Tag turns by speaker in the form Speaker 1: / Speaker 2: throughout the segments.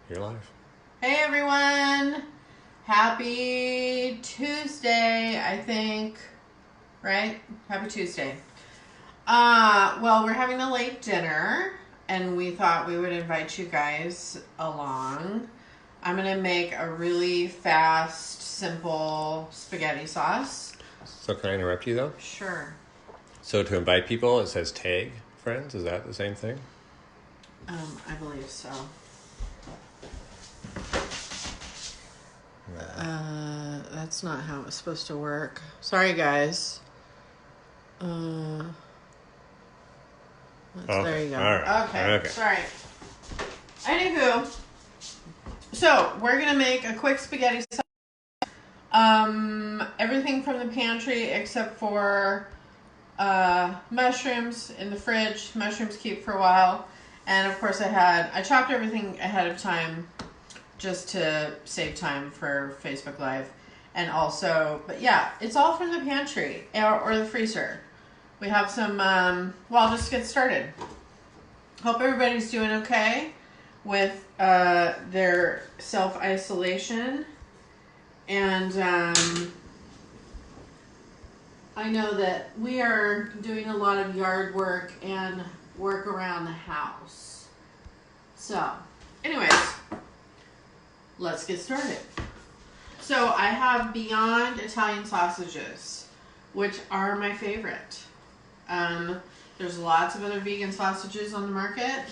Speaker 1: You're live.
Speaker 2: Hey everyone! Happy Tuesday, I think. Right? Happy Tuesday. Well, we're having a late dinner, and we thought we would invite you guys along. I'm going to make a really fast, simple spaghetti sauce.
Speaker 1: So can I interrupt you though?
Speaker 2: Sure.
Speaker 1: So to invite people, it says tag friends. Is that the same thing?
Speaker 2: I believe so. That's not how it's supposed to work. Sorry, guys. There you go.
Speaker 1: All right.
Speaker 2: Okay. Sorry. Anywho, so we're gonna make a quick spaghetti sauce. Everything from the pantry except for mushrooms in the fridge. Mushrooms keep for a while, and of course I chopped everything ahead of time just to save time for Facebook Live. And also, but yeah, it's all from the pantry or the freezer. We have some, I'll just get started. Hope everybody's doing okay with their self-isolation. And I know that we are doing a lot of yard work and work around the house. So, anyways, let's get started. So I have Beyond Italian sausages, which are my favorite. There's lots of other vegan sausages on the market.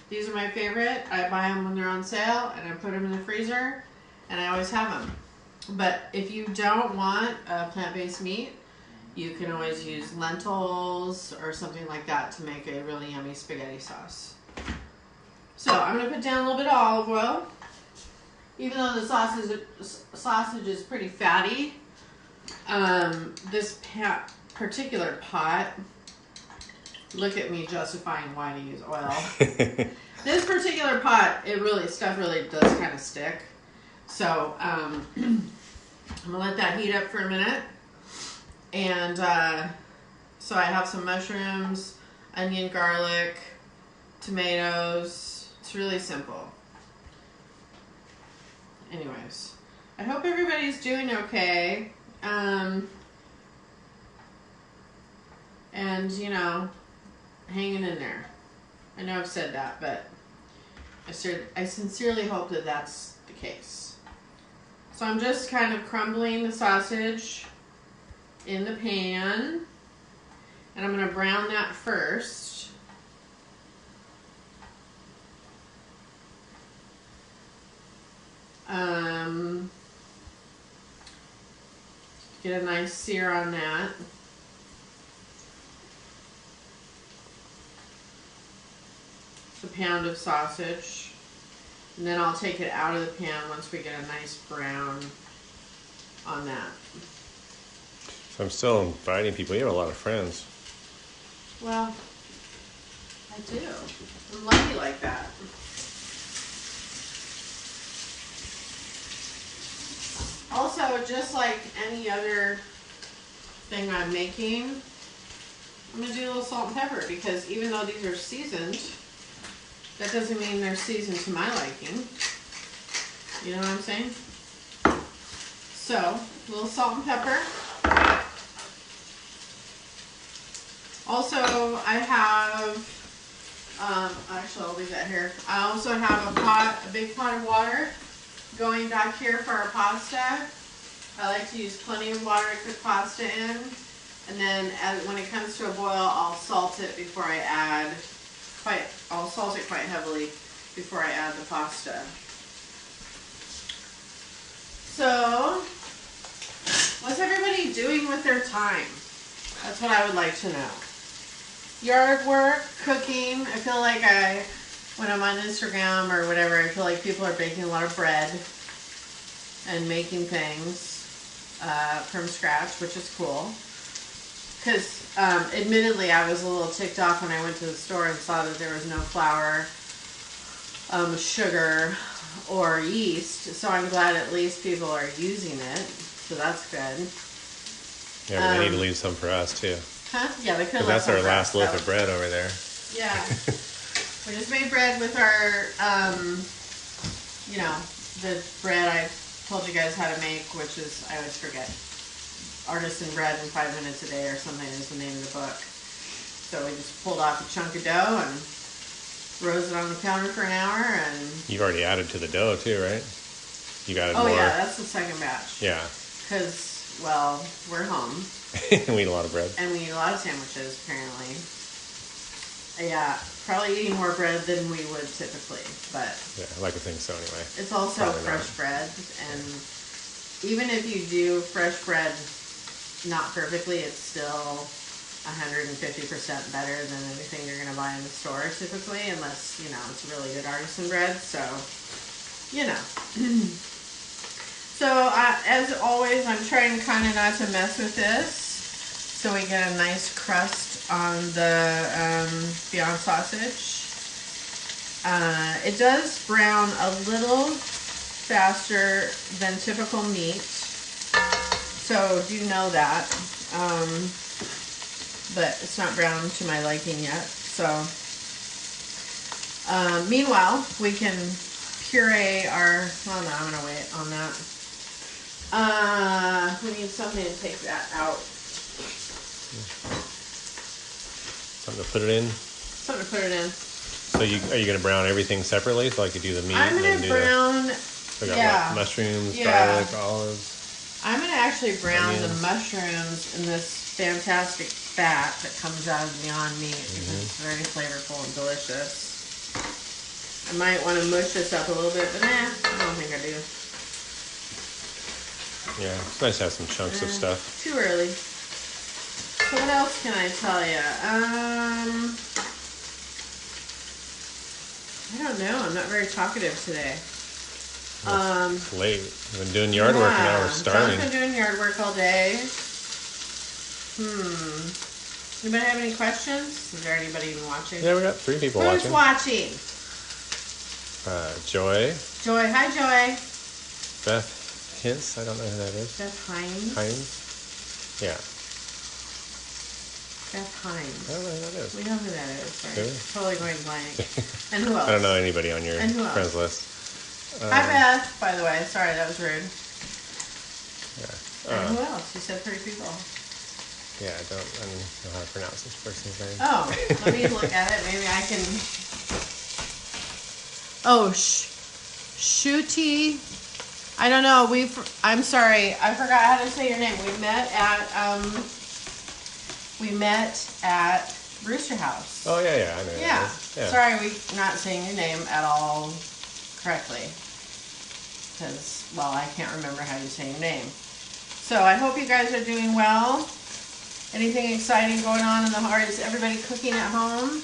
Speaker 2: These are my favorite. I buy them when they're on sale, and I put them in the freezer, and I always have them. But if you don't want a plant-based meat, you can always use lentils or something like that to make a really yummy spaghetti sauce. So I'm going to put down a little bit of olive oil. Even though the sausage is pretty fatty, this particular pot, look at me justifying why to use oil. This particular pot, stuff really does kind of stick. So I'm gonna let that heat up for a minute. And so I have some mushrooms, onion, garlic, tomatoes. It's really simple. Anyways, I hope everybody's doing okay. And, hanging in there. I know I've said that, but I sincerely hope that that's the case. So I'm just kind of crumbling the sausage in the pan. And I'm going to brown that first. Get a nice sear on that. It's a pound of sausage. And then I'll take it out of the pan once we get a nice brown on that.
Speaker 1: So I'm still inviting people. You have a lot of friends.
Speaker 2: Well, I do. I'm lucky like that. Also, just like any other thing I'm making, I'm going to do a little salt and pepper, because even though these are seasoned, that doesn't mean they're seasoned to my liking. You know what I'm saying? So, a little salt and pepper. Also, I have, actually I'll leave that here. I also have a big pot of water going back here for our pasta. I like to use plenty of water to cook pasta in, and then when it comes to a boil, I'll salt it before I add. I'll salt it quite heavily before I add the pasta. So, what's everybody doing with their time? That's what I would like to know. Yard work, cooking. I feel like when I'm on Instagram or whatever, I feel like people are baking a lot of bread and making things from scratch, which is cool. Because admittedly, I was a little ticked off when I went to the store and saw that there was no flour, sugar, or yeast. So I'm glad at least people are using it. So that's good.
Speaker 1: Yeah, but they need to leave some for us too.
Speaker 2: Huh? Yeah, they could.
Speaker 1: That's our last loaf of bread over there.
Speaker 2: Yeah. We just made bread with our you know, the bread I told you guys how to make, which is, I always forget, Artisan Bread in 5 Minutes a Day or something is the name of the book. So we just pulled off a chunk of dough and rose it on the counter for an hour, and
Speaker 1: You've already added to the dough too, right? You added
Speaker 2: oh
Speaker 1: more.
Speaker 2: yeah, that's the second batch.
Speaker 1: Yeah.
Speaker 2: Because, well, we're home
Speaker 1: We eat a lot of bread.
Speaker 2: and we eat a lot of sandwiches apparently. Yeah, probably eating more bread than we would typically, but
Speaker 1: Yeah, I like to think so anyway.
Speaker 2: it's also
Speaker 1: Probably
Speaker 2: fresh
Speaker 1: not.
Speaker 2: bread, and even if you do fresh bread not perfectly, it's still 150% better than anything you're going to buy in the store typically, unless, you know, it's really good artisan bread. So, you know. So, as always, I'm trying kind of not to mess with this, so we get a nice crust on the Beyond Sausage. It does brown a little faster than typical meat, so do know that. But it's not brown to my liking yet. So, meanwhile, we can puree our, well, no, I'm going to wait on that. We need something to take that out.
Speaker 1: Something to put it in.
Speaker 2: Something to put it in.
Speaker 1: So are you going to brown everything separately? So like you do the meat
Speaker 2: I'm
Speaker 1: and
Speaker 2: going
Speaker 1: then
Speaker 2: to
Speaker 1: do
Speaker 2: brown,
Speaker 1: we got
Speaker 2: yeah.
Speaker 1: what, mushrooms,
Speaker 2: Yeah.
Speaker 1: garlic, olives.
Speaker 2: I'm going to actually brown the
Speaker 1: Onions.
Speaker 2: mushrooms in this fantastic fat that comes out of Beyond Meat because it's very flavorful and delicious. I might want to mush this up a little bit, but I don't think I do.
Speaker 1: Yeah, it's nice to have some chunks of stuff.
Speaker 2: Too early. So what else can I tell you? I don't know. I'm not very talkative today.
Speaker 1: It's late. We've been doing yard work and now we're starving.
Speaker 2: John's been doing yard work all day. Anybody have any questions? Is there anybody even watching?
Speaker 1: Yeah, we got 3 people
Speaker 2: Who's
Speaker 1: watching. Joy,
Speaker 2: Joy. Hi, Joy.
Speaker 1: Beth Hintz, I don't know who that is.
Speaker 2: Beth Hines.
Speaker 1: Hines? Yeah.
Speaker 2: Beth Hines.
Speaker 1: I don't know who that is.
Speaker 2: We know who that is, right?
Speaker 1: Really?
Speaker 2: Totally going blank. And who else?
Speaker 1: I don't know anybody on your
Speaker 2: And who else?
Speaker 1: friends list.
Speaker 2: Hi, Beth, by the way. Sorry, that was rude.
Speaker 1: Yeah.
Speaker 2: And who else? You said 3 people.
Speaker 1: Yeah, I don't know how to pronounce this person's name.
Speaker 2: Oh, let me look at it. Maybe I can. Oh, Shuti. I don't know. I'm sorry. I forgot how to say your name. We met at Rooster House.
Speaker 1: Oh, yeah, I know who
Speaker 2: Yeah.
Speaker 1: that is. Yeah.
Speaker 2: Sorry, we not saying your name at all correctly. Because, well, I can't remember how you say your name. So I hope you guys are doing well. Anything exciting going on in the heart? Is everybody cooking at home?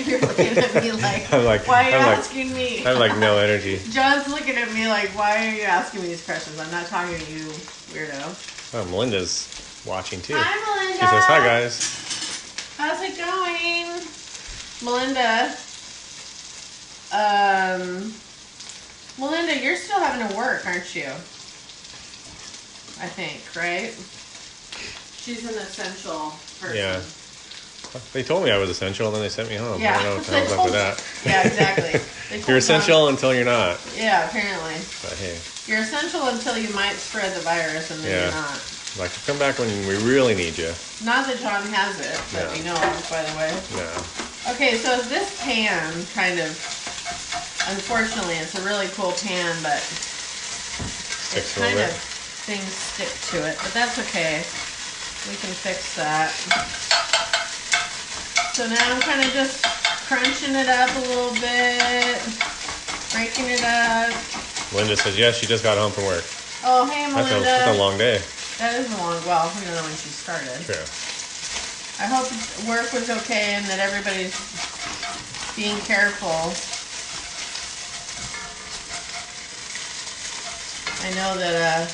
Speaker 2: You're looking at me like, why are you asking me?
Speaker 1: I have like no energy.
Speaker 2: John's looking at me like, why are you asking me these questions? I'm not talking to you, weirdo.
Speaker 1: Oh, Melinda's watching too.
Speaker 2: Hi, Melinda.
Speaker 1: She says, hi, guys.
Speaker 2: How's it going? Melinda. Melinda, you're still having to work, aren't you? I think, right? She's an essential person.
Speaker 1: Yeah. They told me I was essential, and then they sent me home.
Speaker 2: Yeah.
Speaker 1: I don't know what the hell's up with that.
Speaker 2: Yeah, exactly.
Speaker 1: You're essential until you're not.
Speaker 2: Yeah, apparently.
Speaker 1: But hey,
Speaker 2: You're essential until you might spread the virus, and then you're not.
Speaker 1: like come back when we really need you.
Speaker 2: Not that John has it, that we know of, by the way.
Speaker 1: No.
Speaker 2: Okay, so this pan kind of, unfortunately, it's a really cool pan, but
Speaker 1: Sticks a
Speaker 2: kind
Speaker 1: little
Speaker 2: of
Speaker 1: bit.
Speaker 2: things stick to it, but that's okay. We can fix that. So now I'm kind of just crunching it up a little bit, breaking it up.
Speaker 1: Linda says, yes, she just got home from work.
Speaker 2: Oh, hey, Melinda.
Speaker 1: That's a long day.
Speaker 2: That is a long, well, we don't know when she started.
Speaker 1: True.
Speaker 2: I hope work was okay and that everybody's being careful. I know that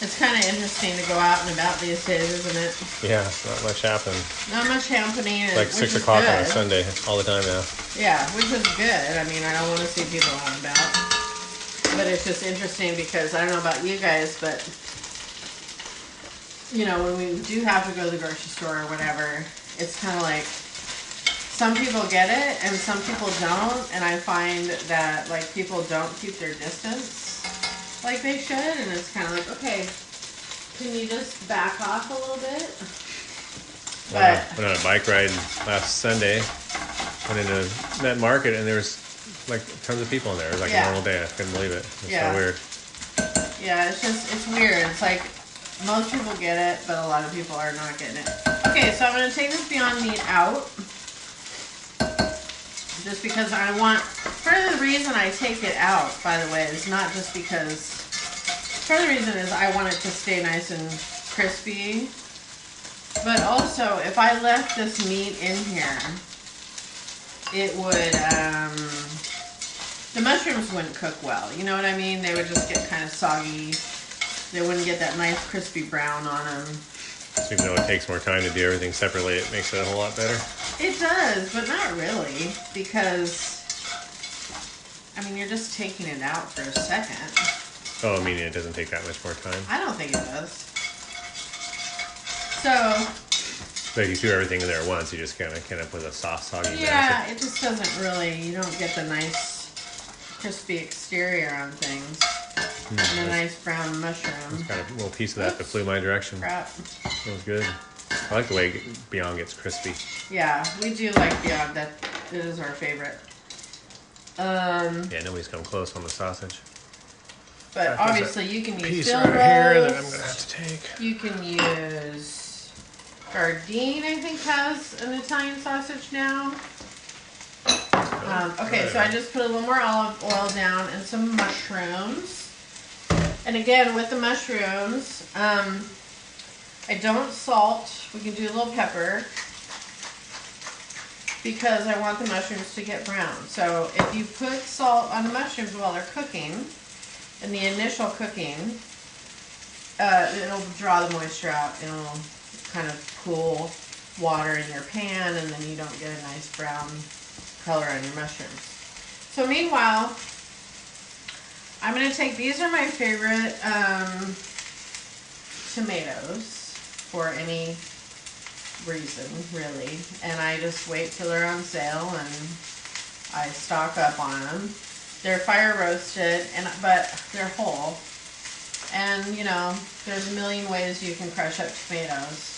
Speaker 2: it's kind of interesting to go out and about these days, isn't it?
Speaker 1: Yeah, not much happening.
Speaker 2: Not much happening.
Speaker 1: It's like 6 o'clock on a Sunday all the time now.
Speaker 2: Yeah, which is good. I mean, I don't want to see people out and about. But it's just interesting because I don't know about you guys, but you know, when we do have to go to the grocery store or whatever, it's kind of like some people get it and some people don't, and I find that like people don't keep their distance like they should, and it's kind of like, okay, can you just back off a little bit? But
Speaker 1: went on a bike ride last Sunday. Went into that market and there was like tons of people in there. It was like a normal day. I couldn't believe it. It's so weird.
Speaker 2: Yeah, it's weird. It's like most people get it, but a lot of people are not getting it. Okay, so I'm going to take this Beyond Meat out. Just because I want, part of the reason I take it out, by the way, is not just because, part of the reason is I want it to stay nice and crispy. But also, if I left this meat in here, it would, the mushrooms wouldn't cook well. You know what I mean? They would just get kind of soggy. They wouldn't get that nice crispy brown on them.
Speaker 1: So even though it takes more time to do everything separately, it makes it a whole lot better?
Speaker 2: It does, but not really. Because, I mean, you're just taking it out for a second.
Speaker 1: Oh, I mean, it doesn't take that much more time?
Speaker 2: I don't think it does. So,
Speaker 1: but if you threw everything in there at once, you just kind of put a soft, soggy
Speaker 2: mash. It just doesn't really, you don't get the nice crispy exterior on things. And a nice brown mushroom.
Speaker 1: Just got a little piece of that that flew my direction.
Speaker 2: Crap.
Speaker 1: That was good. I like the way Beyond gets crispy.
Speaker 2: Yeah, we do like Beyond. That it is our favorite.
Speaker 1: Yeah, nobody's come close on the sausage.
Speaker 2: But obviously you can use
Speaker 1: piece
Speaker 2: dill
Speaker 1: right here that I'm
Speaker 2: roast.
Speaker 1: gonna have to take.
Speaker 2: You can use Gardein, I think, has an Italian sausage now. Okay, so I just put a little more olive oil down and some mushrooms. And again, with the mushrooms, I don't salt. We can do a little pepper because I want the mushrooms to get brown. So if you put salt on the mushrooms while they're cooking, in the initial cooking, it'll draw the moisture out. It'll kind of cool water in your pan, and then you don't get a nice brown color on your mushrooms. So meanwhile, I'm going to take, these are my favorite tomatoes for any reason, really. And I just wait till they're on sale and I stock up on them. They're fire roasted, but they're whole. And, you know, there's a million ways you can crush up tomatoes.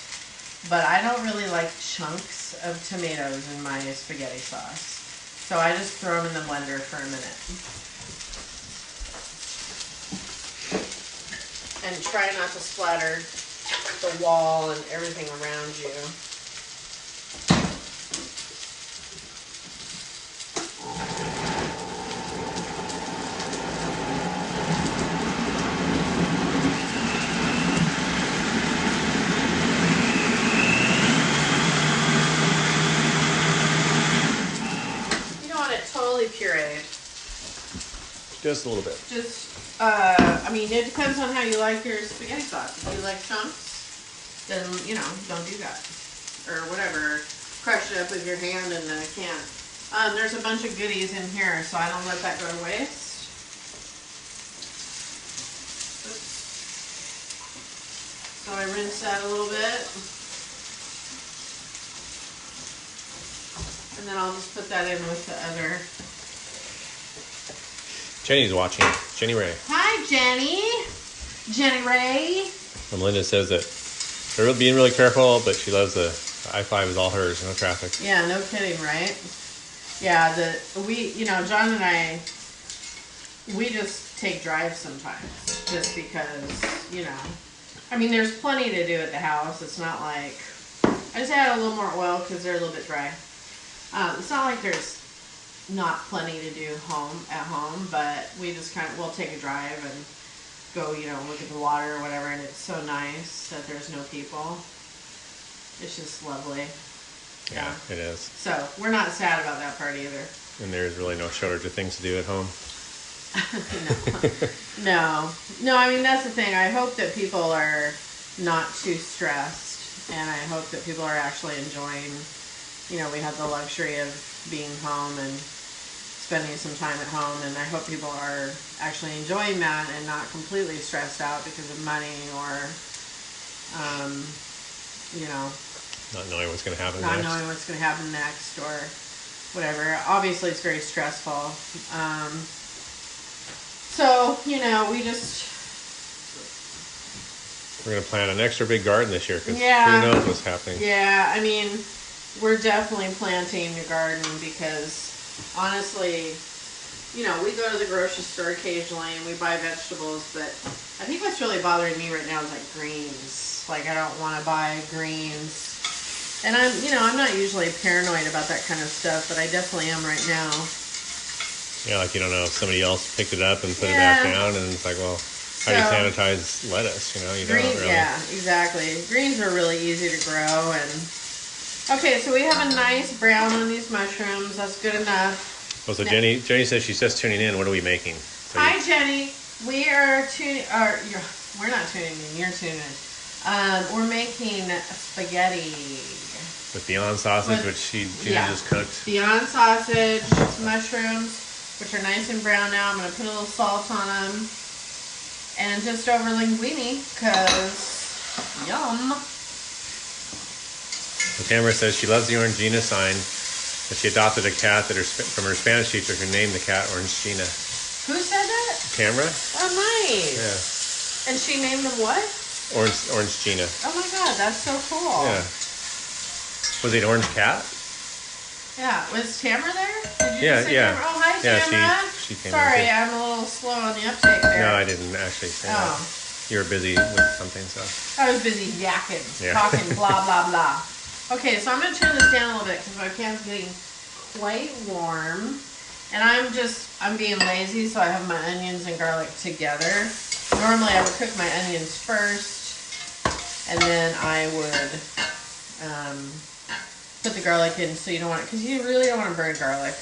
Speaker 2: But I don't really like chunks of tomatoes in my spaghetti sauce. So I just throw them in the blender for a minute. And try not to splatter the wall and everything around you. Pureed.
Speaker 1: Just a little bit.
Speaker 2: Just, I mean, it depends on how you like your spaghetti sauce. If you like chunks, then, you know, don't do that. Or whatever. Crush it up with your hand in the can. There's a bunch of goodies in here, so I don't let that go to waste. Oops. So I rinse that a little bit. And then I'll just put that in with the other.
Speaker 1: Jenny's watching. Jenny Ray.
Speaker 2: Hi, Jenny. Jenny Ray.
Speaker 1: And Linda says that they're being really careful, but she loves the I-5 is all hers, no traffic.
Speaker 2: Yeah, no kidding, right? Yeah, you know, John and I, we just take drives sometimes, just because, you know, I mean, there's plenty to do at the house. It's not like, I just add a little more oil because they're a little bit dry. It's not like there's not plenty to do at home, but we just we'll take a drive and go, you know, look at the water or whatever, and it's so nice that there's no people. It's just lovely.
Speaker 1: Yeah, it is.
Speaker 2: So we're not sad about that part either.
Speaker 1: And there's really no shortage of things to do at home.
Speaker 2: No. I mean, that's the thing. I hope that people are not too stressed, and I hope that people are actually enjoying. You know, we have the luxury of being home and spending some time at home, and I hope people are actually enjoying that and not completely stressed out because of money or, you know,
Speaker 1: Not knowing what's going to happen
Speaker 2: not
Speaker 1: next.
Speaker 2: knowing what's going to happen next or whatever. Obviously, it's very stressful. So,
Speaker 1: we're going to plant an extra big garden this year because who knows what's happening.
Speaker 2: Yeah, I mean, we're definitely planting a garden because, honestly, we go to the grocery store occasionally and we buy vegetables, but I think what's really bothering me right now is like greens. Like, I don't want to buy greens. And I'm not usually paranoid about that kind of stuff, but I definitely am right now.
Speaker 1: Yeah, like you don't know if somebody else picked it up and put it back down, and it's like, well, how do you sanitize lettuce? You don't really.
Speaker 2: Yeah, exactly. Greens are really easy to grow, and okay, so we have a nice brown on these mushrooms. That's good enough.
Speaker 1: Well, so Jenny says she's just tuning in. What are we making? So
Speaker 2: Hi, Jenny. We are tuning. We're not tuning in. You're tuning in. We're making spaghetti.
Speaker 1: With Beyond sausage, which Jenny just cooked.
Speaker 2: Beyond sausage, mushrooms, which are nice and brown now. I'm going to put a little salt on them. And just over linguine, because yum.
Speaker 1: So Tamara says she loves the Orangina sign, but she adopted a cat from her Spanish teacher who named the cat Orangina.
Speaker 2: Who said that?
Speaker 1: Tamara.
Speaker 2: Oh, nice.
Speaker 1: Yeah.
Speaker 2: And she named them what?
Speaker 1: Orangina.
Speaker 2: Oh my god, that's so cool.
Speaker 1: Yeah. Was it an orange cat?
Speaker 2: Yeah. Was Tamara there? Did you say
Speaker 1: yeah.
Speaker 2: Tamara? Oh, hi, Tamara.
Speaker 1: Yeah, she came.
Speaker 2: Sorry, I'm a little slow on the uptake there.
Speaker 1: No, I didn't actually say that. You were busy with something, so.
Speaker 2: I was busy yakking, talking, blah, blah, blah. Okay, so I'm going to turn this down a little bit because my pan's getting quite warm. And I'm being lazy, so I have my onions and garlic together. Normally I would cook my onions first, and then I would put the garlic in, so you don't want it, because you really don't want to burn garlic.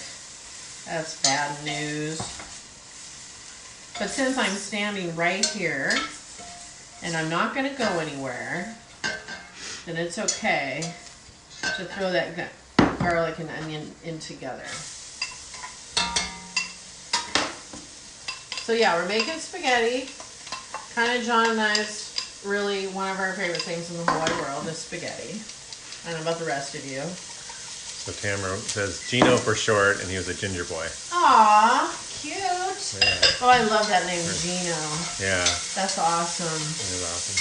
Speaker 2: That's bad news. But since I'm standing right here, and I'm not going to go anywhere, then it's okay to throw that garlic and onion in together. So yeah, we're making spaghetti. Kind of John and I's really one of our favorite things in the whole wide world is spaghetti. I don't know about the rest of you.
Speaker 1: So Tamara says Gino for short, and he was a ginger boy.
Speaker 2: Aw, cute.
Speaker 1: Yeah.
Speaker 2: Oh, I love that name, Gino.
Speaker 1: Yeah.
Speaker 2: That's awesome.
Speaker 1: It is awesome.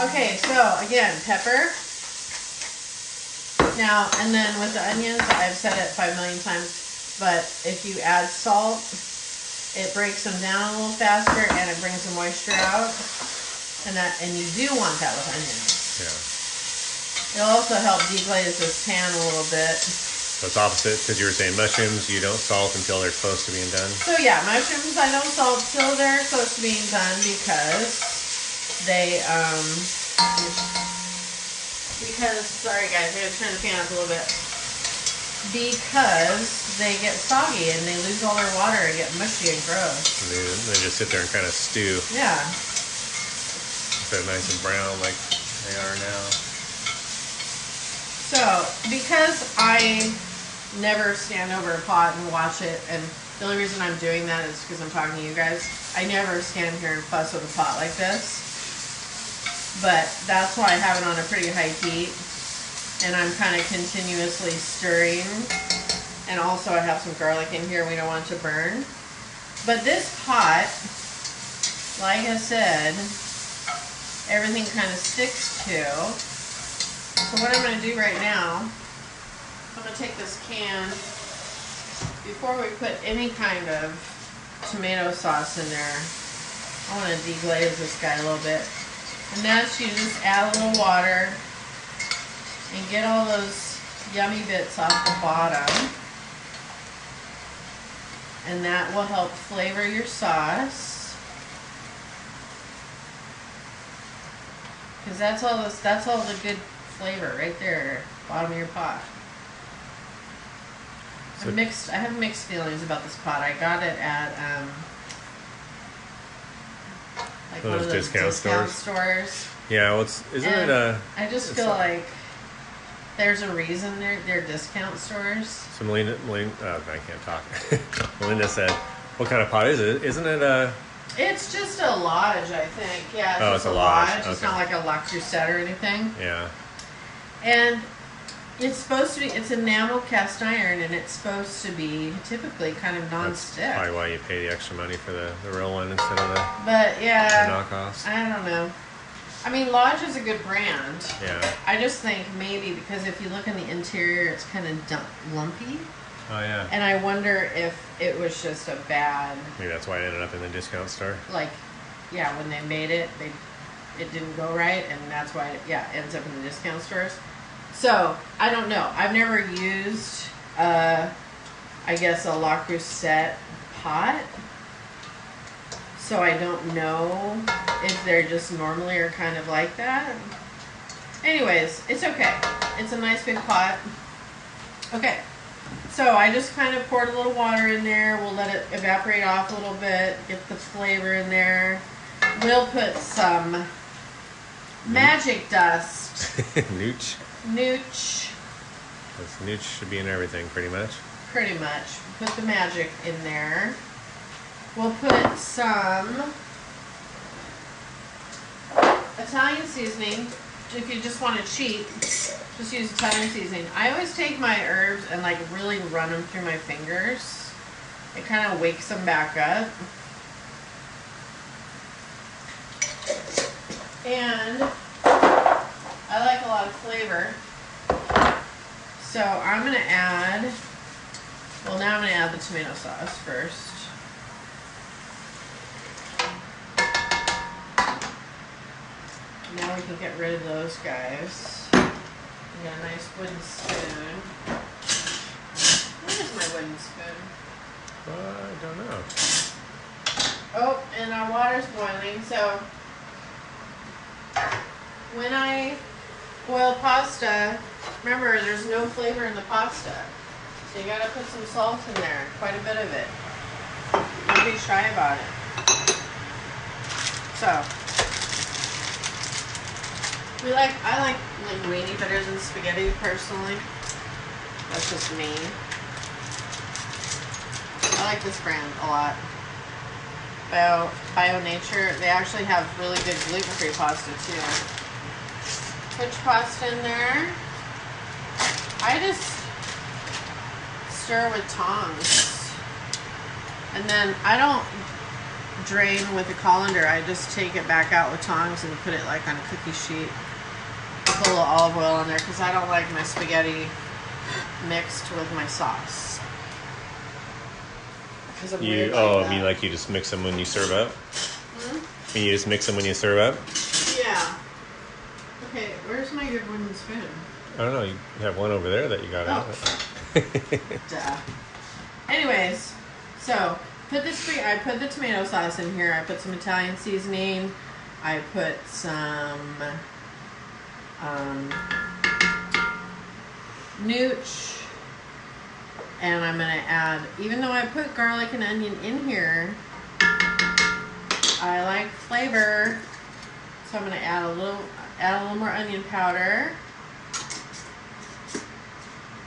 Speaker 2: Okay, so again, pepper. Now, and then with the onions, I've said it 5 million times, but if you add salt, it breaks them down a little faster and it brings the moisture out. And you do want that with onions.
Speaker 1: Yeah.
Speaker 2: It'll also help deglaze this pan a little bit.
Speaker 1: So it's opposite, because you were saying mushrooms, you don't salt until they're close to being done.
Speaker 2: So yeah, mushrooms I don't salt till they're close to being done because they, sorry guys, I gotta turn the pan up a little bit. Because they get soggy and they lose all their water and get mushy and gross.
Speaker 1: And they just sit there and kind of stew.
Speaker 2: Yeah.
Speaker 1: They're nice and brown like they are now.
Speaker 2: So, because I never stand over a pot and watch it, and the only reason I'm doing that is because I'm talking to you guys, I never stand here and fuss with a pot like this. But that's why I have it on a pretty high heat, and I'm kind of continuously stirring. And also I have some garlic in here we don't want to burn. But this pot, like I said, everything kind of sticks to. So what I'm going to do right now, I'm going to take this can, before we put any kind of tomato sauce in there, I want to deglaze this guy a little bit. And that's you just add a little water and get all those yummy bits off the bottom. And that will help flavor your sauce. Because that's all the good flavor right there, bottom of your pot. So I have mixed feelings about this pot. I got it at like one of those discount stores.
Speaker 1: Yeah, well, isn't it a?
Speaker 2: I just feel like there's a reason they're discount stores.
Speaker 1: So Melinda, I can't talk. Melinda said, "What kind of pot is it? Isn't it a?"
Speaker 2: It's just a Lodge, I think. Yeah.
Speaker 1: It's a Lodge.
Speaker 2: It's not like a La Crusette or anything.
Speaker 1: Yeah.
Speaker 2: And it's supposed to be, it's enamel cast iron, and it's supposed to be typically kind of non-stick.
Speaker 1: That's probably why you pay the extra money for the real one instead of the,
Speaker 2: but yeah,
Speaker 1: the knockoffs.
Speaker 2: I don't know. I mean, Lodge is a good brand.
Speaker 1: Yeah.
Speaker 2: I just think maybe because if you look in the interior, it's kind of lumpy.
Speaker 1: Oh, yeah.
Speaker 2: And I wonder if it was just a bad...
Speaker 1: Maybe that's why it ended up in the discount store.
Speaker 2: Like, yeah, when they made it, it didn't go right, and that's why it ends up in the discount stores. So, I don't know. I've never used, I guess, a Le Creuset pot. So I don't know if they're just normally are kind of like that. Anyways, it's okay. It's a nice big pot. Okay. So I just kind of poured a little water in there. We'll let it evaporate off a little bit. Get the flavor in there. We'll put some magic dust.
Speaker 1: Nooch.
Speaker 2: Nooch.
Speaker 1: This nooch should be in everything, pretty much.
Speaker 2: Pretty much. Put the magic in there. We'll put some Italian seasoning. If you just want to cheat, just use Italian seasoning. I always take my herbs and like really run them through my fingers. It kind of wakes them back up. And I like a lot of flavor. So I'm going to add, well, now I'm going to add the tomato sauce first. Now we can get rid of those guys. We got a nice wooden spoon. Where's my wooden spoon?
Speaker 1: I don't know.
Speaker 2: Oh, and our water's boiling, so when I boil pasta, remember there's no flavor in the pasta. So you gotta put some salt in there, quite a bit of it. Don't be shy about it. So I like linguine better than spaghetti personally. That's just me. I like this brand a lot. Bio Nature. They actually have really good gluten-free pasta too. Put your pasta in there. I just stir with tongs. And then I don't drain with a colander. I just take it back out with tongs and put it like on a cookie sheet. Put a little olive oil on there because I don't like my spaghetti mixed with my sauce.
Speaker 1: You mean like you just mix them when you serve up?
Speaker 2: Hmm?
Speaker 1: You just mix them when you serve up?
Speaker 2: Yeah. Okay, where's my good wooden spoon?
Speaker 1: I don't know. You have one over there that you got out.
Speaker 2: Duh. Anyways, so I put the tomato sauce in here. I put some Italian seasoning. I put some nooch. And I'm going to add, even though I put garlic and onion in here, I like flavor. So I'm going to add a little more onion powder.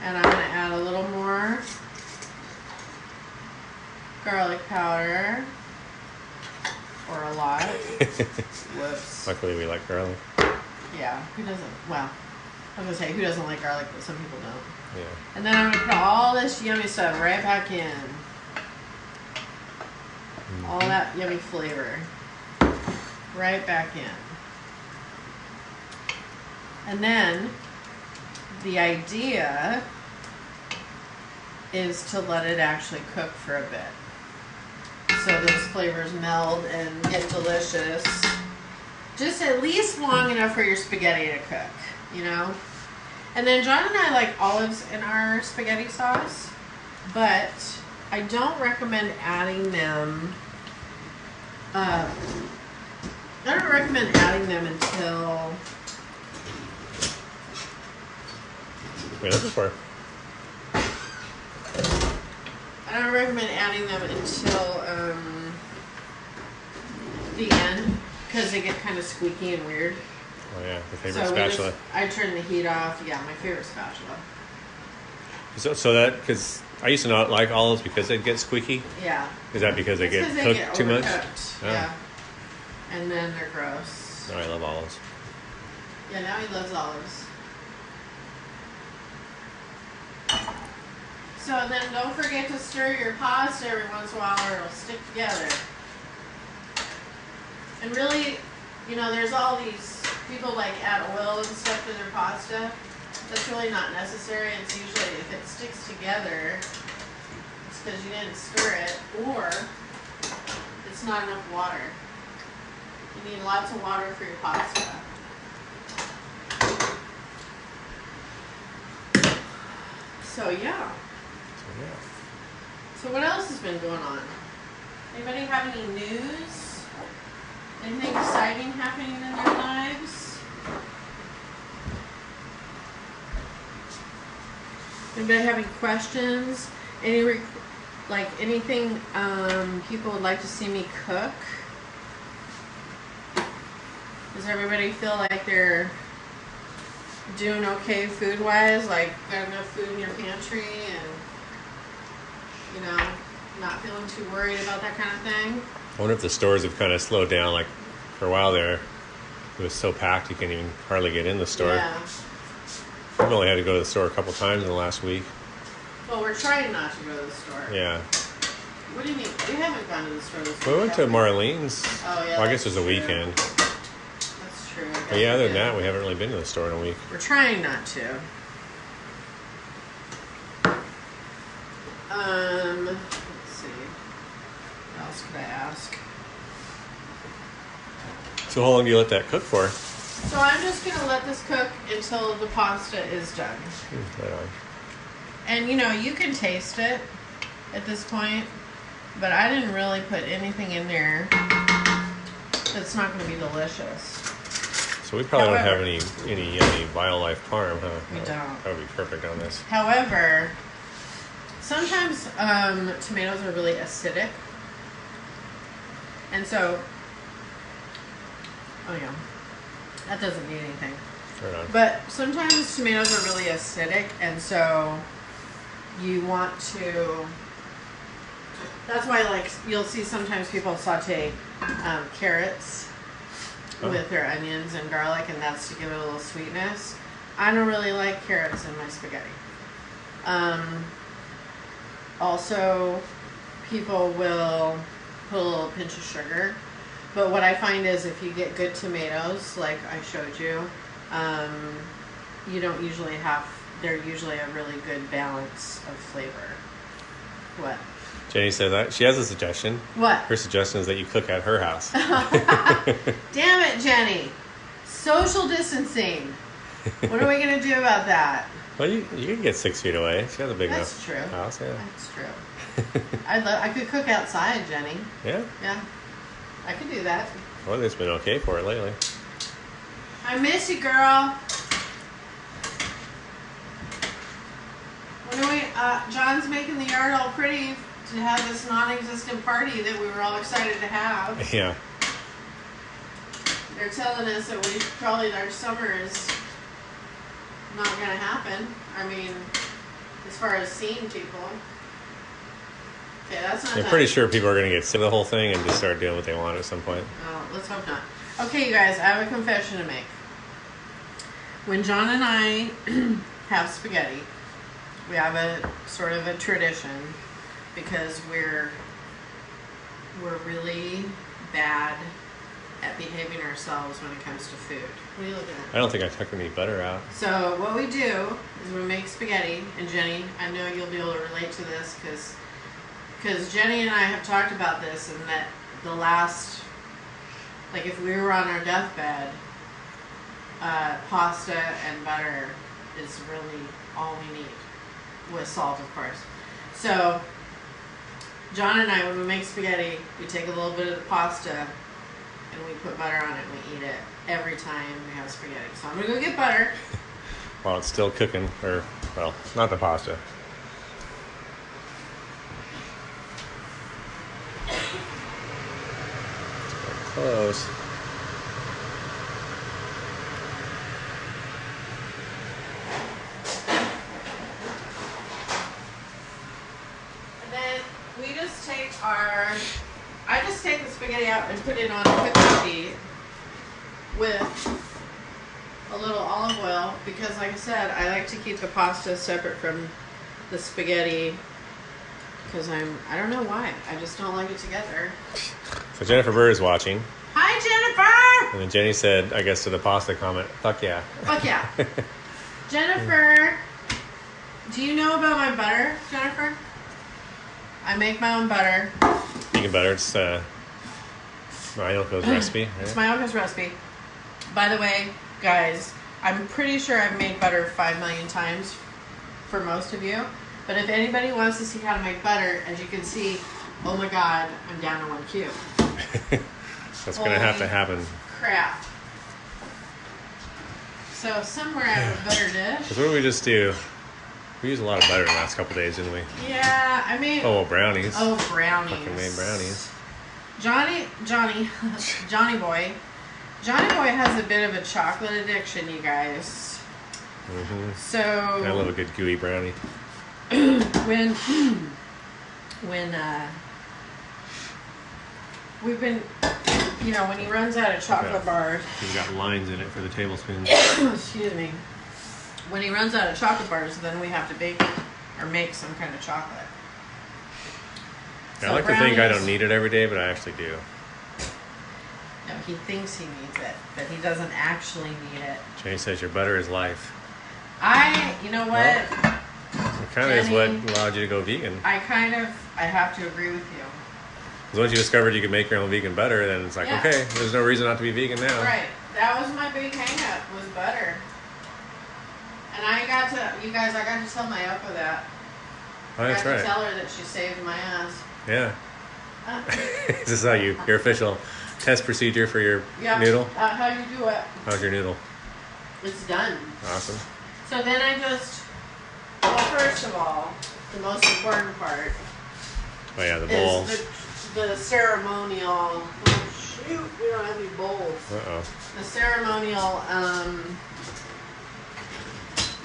Speaker 2: And I'm going to add a little more garlic powder. Or a lot. Whoops.
Speaker 1: Luckily we like garlic.
Speaker 2: Yeah, who doesn't? Well, I was going to say, who doesn't like garlic, but some people don't.
Speaker 1: Yeah.
Speaker 2: And then I'm going to put all this yummy stuff right back in. All that yummy flavor. Right back in. And then the idea is to let it actually cook for a bit. So those flavors meld and get delicious. Just at least long enough for your spaghetti to cook, you know? And then John and I like olives in our spaghetti sauce, but I don't recommend adding them. I don't recommend adding them until.
Speaker 1: Wait, this is for.
Speaker 2: I don't recommend adding them until the end because they get kind of squeaky and weird.
Speaker 1: Oh yeah, the favorite spatula.
Speaker 2: I turn the heat off. Yeah, my favorite spatula.
Speaker 1: So that, because I used to not like olives because they'd get squeaky.
Speaker 2: Yeah.
Speaker 1: Is that because they get cooked too much? Oh.
Speaker 2: Yeah. And then they're gross.
Speaker 1: No, I love olives.
Speaker 2: Yeah, now he loves olives. So then don't forget to stir your pasta every once in a while or it'll stick together. And really, you know, there's all these people like add oil and stuff to their pasta. That's really not necessary. It's usually, if it sticks together, it's because you didn't stir it, or it's not enough water. You need lots of water for your pasta. So yeah. So what else has been going on? Anybody have any news? Anything exciting happening in their lives? Anybody have any questions? Anything people would like to see me cook? Does everybody feel like they're doing okay food-wise? Like, got enough food in your pantry and, you know, not feeling too worried about that kind of thing?
Speaker 1: I wonder if the stores have kind of slowed down. Like, for a while there, it was so packed you can't even hardly get in the store.
Speaker 2: Yeah.
Speaker 1: I've only had to go to the store a couple times in the last week.
Speaker 2: Well, we're trying not to go to the store.
Speaker 1: Yeah.
Speaker 2: What do you mean? We haven't gone to the store this week.
Speaker 1: We went to Marlene's.
Speaker 2: Oh, yeah.
Speaker 1: Well, I guess it was a
Speaker 2: true.
Speaker 1: weekend.
Speaker 2: That's true.
Speaker 1: But yeah, other than that, we haven't really been to the store in a week.
Speaker 2: We're trying not to. Let's see. What else could I ask?
Speaker 1: So how long do you let that cook for?
Speaker 2: So I'm just going to let this cook until the pasta is done.
Speaker 1: Right on.
Speaker 2: And, you know, you can taste it at this point, but I didn't really put anything in there that's not going to be delicious.
Speaker 1: So we probably don't have any yummy wildlife parm, huh?
Speaker 2: We don't.
Speaker 1: That would be perfect on this.
Speaker 2: However, sometimes tomatoes are really acidic. And so, oh yeah, that doesn't mean anything.
Speaker 1: Right on.
Speaker 2: But sometimes tomatoes are really acidic, and so you want to, that's why, like, you'll see sometimes people saute carrots with their onions and garlic, and that's to give it a little sweetness. I don't really like carrots in my spaghetti. Also, people will put a little pinch of sugar. But what I find is if you get good tomatoes, like I showed you, you don't usually have, they're usually a really good balance of flavor. What?
Speaker 1: Jenny says that she has a suggestion.
Speaker 2: What?
Speaker 1: Her suggestion is that you cook at her house.
Speaker 2: Damn it, Jenny. Social distancing. What are we going to do about that?
Speaker 1: Well, you can get 6 feet away. She has a big
Speaker 2: That's
Speaker 1: enough
Speaker 2: true.
Speaker 1: house. Yeah.
Speaker 2: That's true. I could cook outside, Jenny.
Speaker 1: Yeah.
Speaker 2: Yeah. I could do that.
Speaker 1: Well, it's been okay for it lately.
Speaker 2: I miss you, girl. When are we, John's making the yard all pretty to have this non-existent party that we were all excited to have.
Speaker 1: Yeah.
Speaker 2: They're telling us that our summer is not going to happen. I mean, as far as seeing people. Okay, that's not
Speaker 1: I'm pretty sure people are going to get sick of the whole thing and just start doing what they want at some point.
Speaker 2: Oh, let's hope not. Okay, you guys, I have a confession to make. When John and I have spaghetti, we have a sort of a tradition because we're really bad at behaving ourselves when it comes to food. What are you looking at?
Speaker 1: I don't think I took any butter out.
Speaker 2: So what we do is we make spaghetti, and Jenny, I know you'll be able to relate to this because Jenny and I have talked about this, and that the last, like if we were on our deathbed, pasta and butter is really all we need, with salt, of course. So John and I, when we make spaghetti, we take a little bit of the pasta and we put butter on it and we eat it every time we have spaghetti. So I'm gonna go get butter.
Speaker 1: While it's still cooking, or, well, not the pasta. Close.
Speaker 2: And then we just take I just take the spaghetti out and put it on a cooking sheet with a little olive oil because, like I said, I like to keep the pasta separate from the spaghetti because I don't know why. I just don't like it together.
Speaker 1: So Jennifer Burr is watching.
Speaker 2: Hi, Jennifer!
Speaker 1: And then Jenny said, I guess to the pasta comment, fuck yeah.
Speaker 2: Fuck yeah. Jennifer, do you know about my butter, Jennifer? I make my own butter.
Speaker 1: Vegan butter. It's Mayuko's recipe. Right?
Speaker 2: It's Mayuko's recipe. By the way, guys, I'm pretty sure I've made butter 5 million times for most of you. But if anybody wants to see how to make butter, as you can see, oh my god, I'm down to 1 cube.
Speaker 1: That's going to have to happen.
Speaker 2: Crap. So somewhere I have a butter dish.
Speaker 1: Because what did we just do? We used a lot of butter the last couple of days, didn't we?
Speaker 2: Yeah, I made...
Speaker 1: Oh, brownies.
Speaker 2: Oh, brownies.
Speaker 1: Fucking made brownies.
Speaker 2: Johnny Boy. Johnny Boy has a bit of a chocolate addiction, you guys.
Speaker 1: Mm-hmm.
Speaker 2: So...
Speaker 1: I love a good gooey brownie.
Speaker 2: when we've been, you know, when he runs out of chocolate bars.
Speaker 1: He's got lines in it for the tablespoons.
Speaker 2: Excuse me. When he runs out of chocolate bars, then we have to bake or make some kind of chocolate.
Speaker 1: I like to think I don't need it every day, but I actually do.
Speaker 2: No, he thinks he needs it, but he doesn't actually need it.
Speaker 1: Jenny says your butter is life.
Speaker 2: You know what?
Speaker 1: It kind of is what allowed you to go vegan.
Speaker 2: I have to agree with you.
Speaker 1: Because once you discovered you could make your own vegan butter, then it's like, okay, there's no reason not to be vegan now.
Speaker 2: Right. That was my big hang-up, was butter. And I got to tell Mayuko that.
Speaker 1: Oh, that's right.
Speaker 2: I got to tell her that she saved my ass.
Speaker 1: Yeah. This is how your official test procedure for your noodle?
Speaker 2: How you do it.
Speaker 1: How's your noodle?
Speaker 2: It's done.
Speaker 1: Awesome.
Speaker 2: So then well, first of all, the most important part.
Speaker 1: Oh yeah, the bowl.
Speaker 2: Is the ceremonial. Oh shoot, we don't have any bowls.
Speaker 1: Uh-oh.
Speaker 2: The ceremonial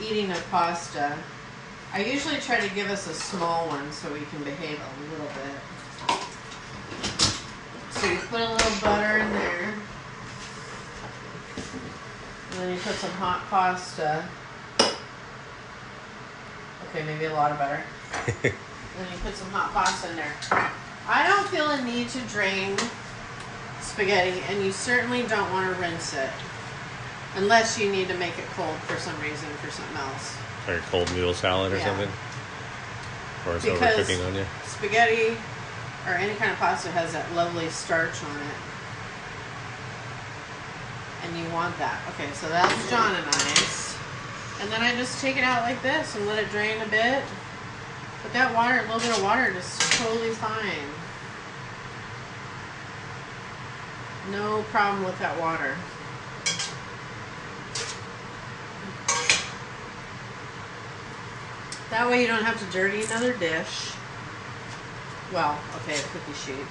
Speaker 2: eating of pasta. I usually try to give us a small one so we can behave a little bit. So you put a little butter in there. And then you put some hot pasta. Okay, maybe a lot of butter. Then you put some hot pasta in there. I don't feel a need to drain spaghetti, and you certainly don't want to rinse it. Unless you need to make it cold for some reason, for something else.
Speaker 1: Or a cold noodle salad or something? Or it's overcooking on you?
Speaker 2: Spaghetti or any kind of pasta has that lovely starch on it. And you want that. Okay, so that's John and I's. And then I just take it out like this and let it drain a bit. But that water, a little bit of water, is totally fine. No problem with that water. That way you don't have to dirty another dish. Well, okay, a cookie sheet.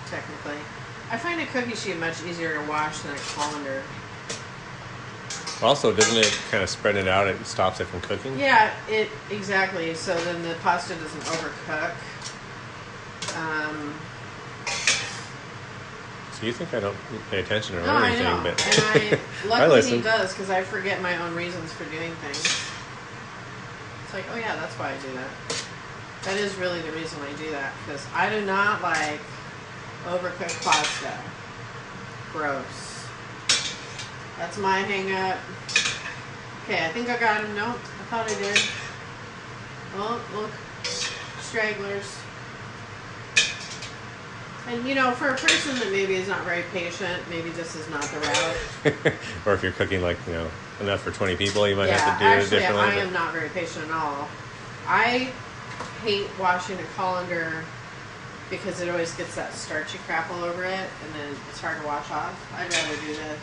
Speaker 2: Technically. I find a cookie sheet much easier to wash than a colander.
Speaker 1: Also, doesn't it kind of spread it out? It stops it from cooking?
Speaker 2: Yeah, exactly. So then the pasta doesn't overcook.
Speaker 1: So you think I don't pay attention or
Speaker 2: no,
Speaker 1: anything?
Speaker 2: I know.
Speaker 1: But
Speaker 2: And luckily
Speaker 1: I listen.
Speaker 2: he does, because I forget my own reasons for doing things. It's like, oh yeah, that's why I do that. That is really the reason I do that, because I do not like overcooked pasta. Gross. That's my hang up. Okay, I think I got him. Nope, I thought I did. Oh, look. Stragglers. And you know, for a person that maybe is not very patient, maybe this is not the route.
Speaker 1: Or if you're cooking like, enough for 20 people, you might have to do it differently.
Speaker 2: I am not very patient at all. I hate washing a colander because it always gets that starchy crap all over it, and then it's hard to wash off. I'd rather do this.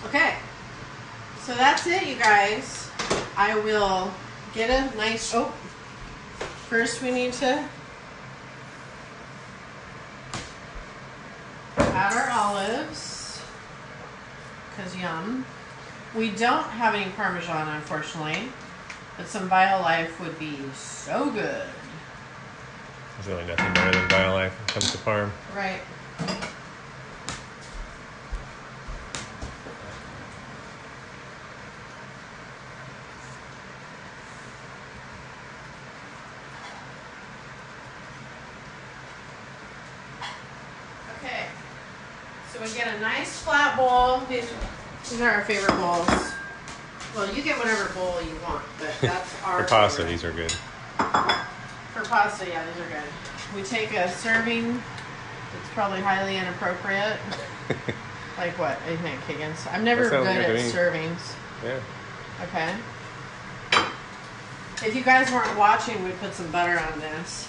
Speaker 2: Okay, so that's it, you guys. I will get a nice. Oh, first we need to add our olives, because yum. We don't have any Parmesan, unfortunately, but some BioLife would be so good.
Speaker 1: There's really nothing better than BioLife when it comes to Parm.
Speaker 2: Right. we get a nice flat bowl. These are our favorite bowls. Well, you get whatever bowl you want, but that's our
Speaker 1: For pasta,
Speaker 2: favorite.
Speaker 1: these are good.
Speaker 2: For pasta, yeah, these are good. We take a serving. It's probably highly inappropriate. Like what? What do you think, Higgins? I'm never good at servings.
Speaker 1: Yeah.
Speaker 2: Okay. If you guys weren't watching, we put some butter on this.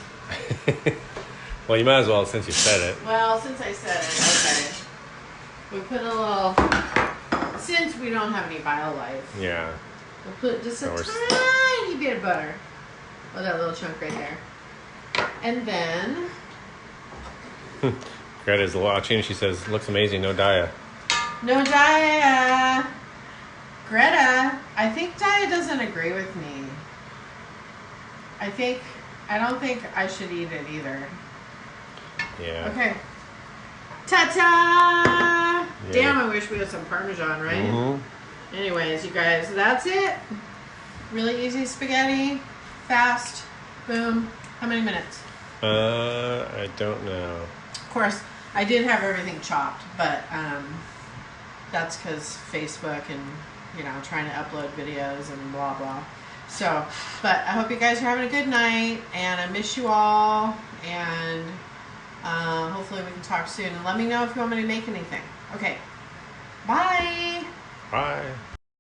Speaker 1: Well, you might as well since you said it.
Speaker 2: Well, since I said it, okay. We put a little. Since we don't have any BioLife.
Speaker 1: Yeah.
Speaker 2: We'll put just a tiny bit of butter. Oh, that little chunk right there. And then.
Speaker 1: Greta's watching. She says, "Looks amazing. No Daya."
Speaker 2: No Daya. Greta, I think Daya doesn't agree with me. I don't think I should eat it either.
Speaker 1: Yeah.
Speaker 2: Okay. Ta-ta! Yeah. Damn, I wish we had some Parmesan, right?
Speaker 1: Mm-hmm.
Speaker 2: Anyways, you guys, that's it. Really easy spaghetti. Fast. Boom. How many minutes?
Speaker 1: I don't know.
Speaker 2: Of course, I did have everything chopped, but that's because Facebook and, trying to upload videos and blah, blah. So, but I hope you guys are having a good night, and I miss you all, and hopefully we can talk soon. And let me know if you want me to make anything. Okay. Bye.
Speaker 1: Bye.